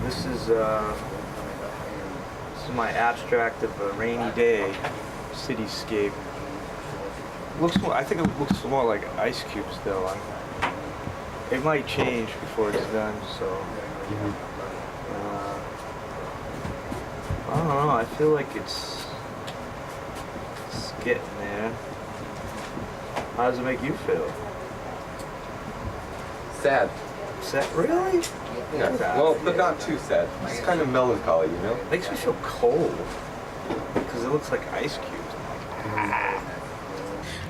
This is my abstract of a rainy day cityscape. Looks more, I think it looks more like ice cubes though. It might change before it's done, so. I don't know, I feel like it's getting there. How does it make you feel? Sad. Sad? Really? Yeah. Well, but not too sad. It's kind of melancholy, you know? It makes me feel cold because it looks like ice cubes.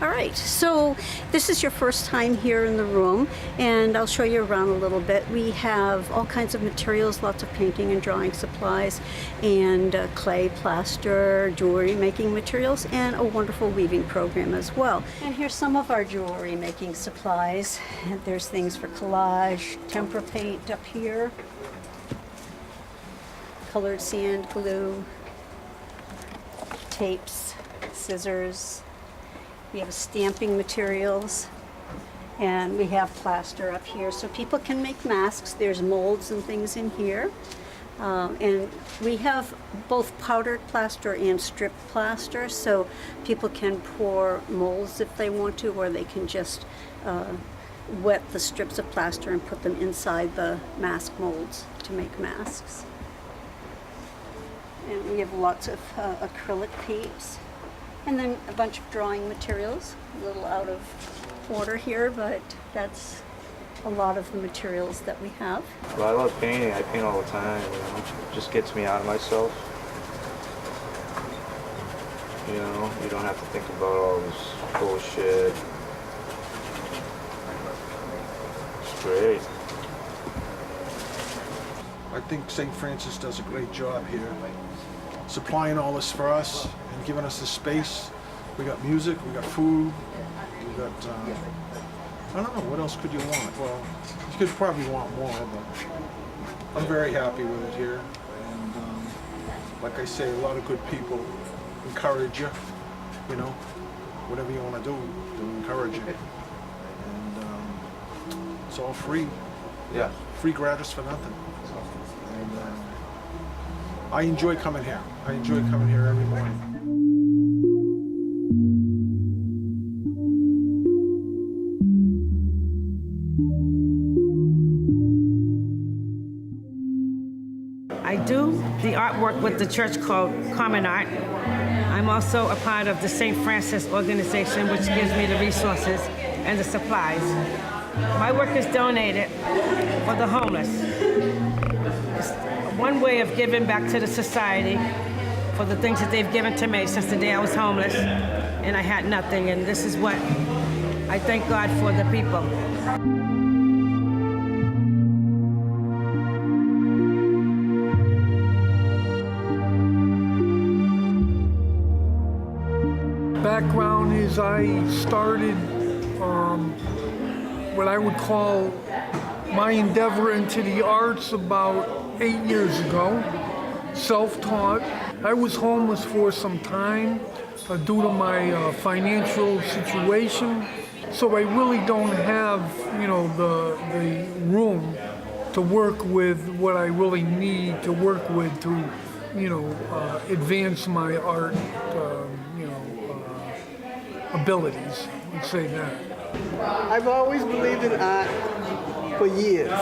All right, so this is your first time here in the room, and I'll show you around a little bit. We have all kinds of materials, lots of painting and drawing supplies, and clay, plaster, jewelry making materials, and a wonderful weaving program as well. And here's some of our jewelry making supplies. And there's things for collage, tempera paint up here, colored sand, glue, tapes, scissors. We have stamping materials, and we have plaster up here so people can make masks. There's molds and things in here. And we have both powdered plaster and strip plaster, so people can pour molds if they want to, or they can just wet the strips of plaster and put them inside the mask molds to make masks. And we have lots of acrylic tapes. And then a bunch of drawing materials, a little out of order here, but that's a lot of the materials that we have. Well, I love painting. I paint all the time, you know. It just gets me out of myself. You know, you don't have to think about all this bullshit. It's great. I think St. Francis does a great job here, supplying all this for us and giving us the space. We got music, we got food, we got, I don't know, what else could you want? Well, you could probably want more, but I'm very happy with it here. And like I say, a lot of good people encourage you, you know, whatever you want to do, they'll encourage you. And it's all free. Yeah. Free gratis for nothing. And I enjoy coming here. I enjoy coming here every morning. I do the artwork with the church called Common Art. I'm also a part of the St. Francis organization, which gives me the resources and the supplies. My work is donated for the homeless. It's one way of giving back to the society for the things that they've given to me since the day I was homeless and I had nothing, and this is what I thank God for the people. Background is I started what I would call my endeavor into the arts about 8 years ago, self-taught. I was homeless for some time due to my financial situation, so I really don't have, you know, the room to work with what I really need to work with to, you know, advance my art, abilities, let's say that. I've always believed in art for years,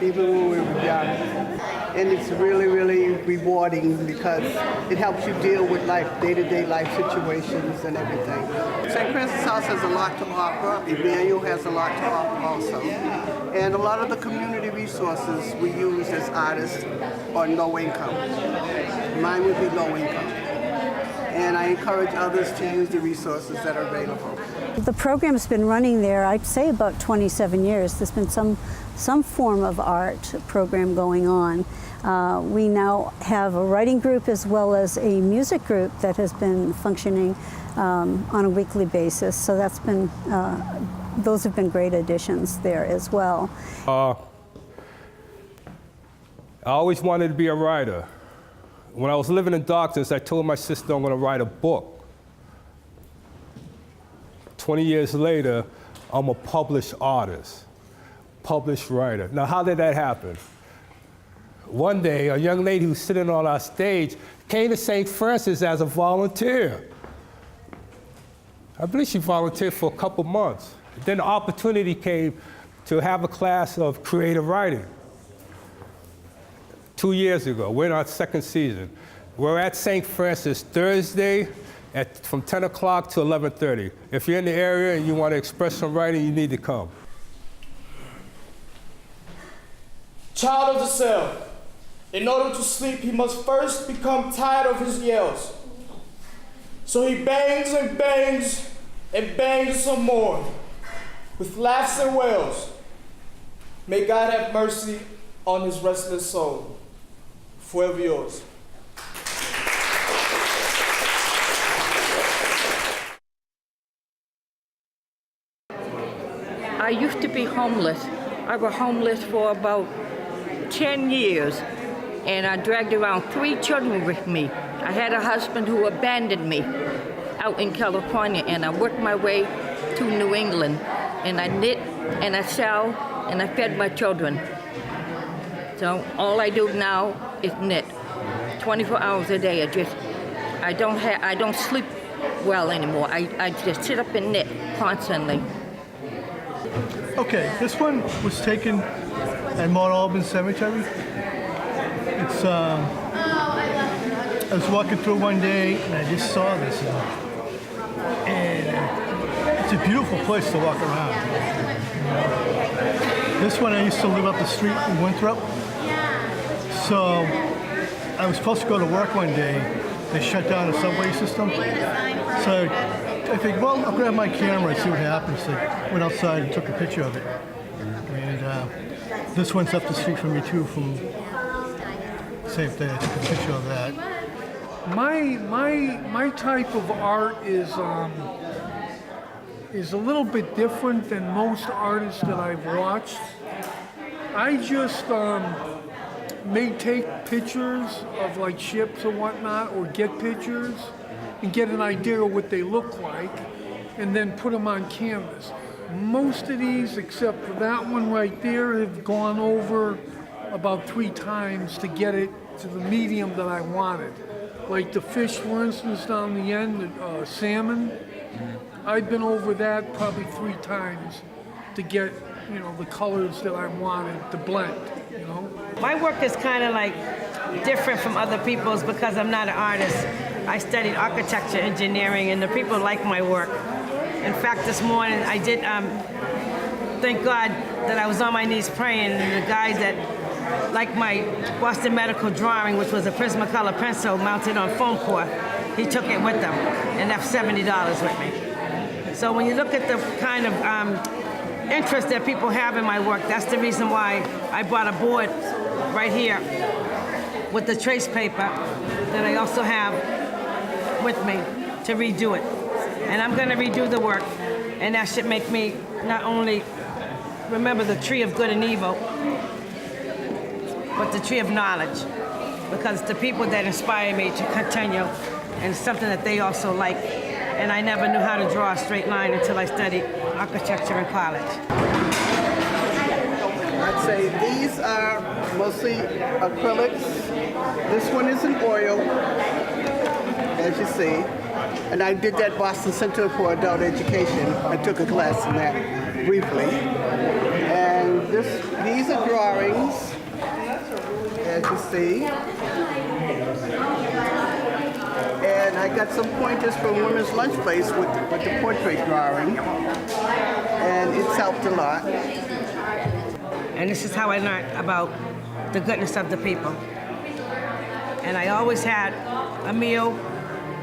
even when we were young. And it's really, really rewarding because it helps you deal with life, day-to-day life situations and everything. St. Francis House has a lot to offer. Emmanuel has a lot to offer also. And a lot of the community resources we use as artists are low income. Mine would be low income. And I encourage others to use the resources that are available. The program's been running there, I'd say, about 27 years. There's been some form of art program going on. We now have a writing group as well as a music group that has been functioning on a weekly basis. So that's been, those have been great additions there as well. I always wanted to be a writer. When I was living in darkness, I told my sister I'm going to write a book. 20 years later, I'm a published artist, published writer. Now, how did that happen? One day, a young lady who's sitting on our stage came to St. Francis as a volunteer. I believe she volunteered for a couple months. Then the opportunity came to have a class of creative writing. 2 years ago, we're in our second season. We're at St. Francis Thursday from 10 o'clock to 11:30. If you're in the area and you want to express some writing, you need to come. Child of the cell, in order to sleep, he must first become tired of his yells. So he bangs and bangs and bangs some more, with laughs and wails. May God have mercy on his restless soul. Forever yours. I used to be homeless. I was homeless for about 10 years, and I dragged around 3 children with me. I had a husband who abandoned me out in California, and I worked my way to New England, and I knit, and I sell, and I fed my children. So all I do now is knit, 24 hours a day. I don't sleep well anymore. I just sit up and knit constantly. Okay, this one was taken at Mount Auburn Cemetery. It's I was walking through one day and I just saw this, and it's a beautiful place to walk around. This one I used to live up the street in Winthrop, so I was supposed to go to work one day. They shut down the subway system, so I think, well, I'll grab my camera and see what happens. So I went outside and took a picture of it. And this one's up the street from me too, from the same thing. I took a picture of that. My type of art is a little bit different than most artists that I've watched. I just may take pictures of like ships or whatnot, or get pictures and get an idea of what they look like, and then put them on canvas. Most of these, except for that one right there, have gone over about 3 times to get it to the medium that I wanted. Like the fish, for instance, down the end, the salmon, I've been over that probably 3 times to get, you know, the colors that I wanted to blend, you know? My work is kind of like different from other people's because I'm not an artist. I studied architecture, engineering, and the people like my work. In fact, this morning I did, thank God that I was on my knees praying, and the guys that liked my Boston Medical drawing, which was a Prismacolor pencil mounted on foam core, he took it with them and left $70 with me. So when you look at the kind of interest that people have in my work, that's the reason why I brought a board right here with the trace paper that I also have with me to redo it. And I'm going to redo the work, and that should make me not only remember the tree of good and evil, but the tree of knowledge, because the people that inspire me to continue, and it's something that they also like. And I never knew how to draw a straight line until I studied architecture in college. I'd say these are mostly acrylics. This one is an oil, as you see. And I did that Boston Center for Adult Education. I took a class in that briefly. And these are drawings, as you see. And I got some pointers from Women's Lunch Place with the portrait drawing. And it's helped a lot. And this is how I learned about the goodness of the people. And I always had a meal,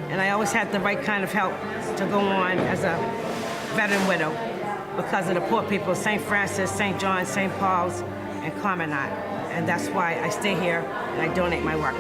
and I always had the right kind of help to go on as a veteran widow because of the poor people, St. Francis, St. John's, St. Paul's, and Carmenite. and that's why I stay here and I donate my work.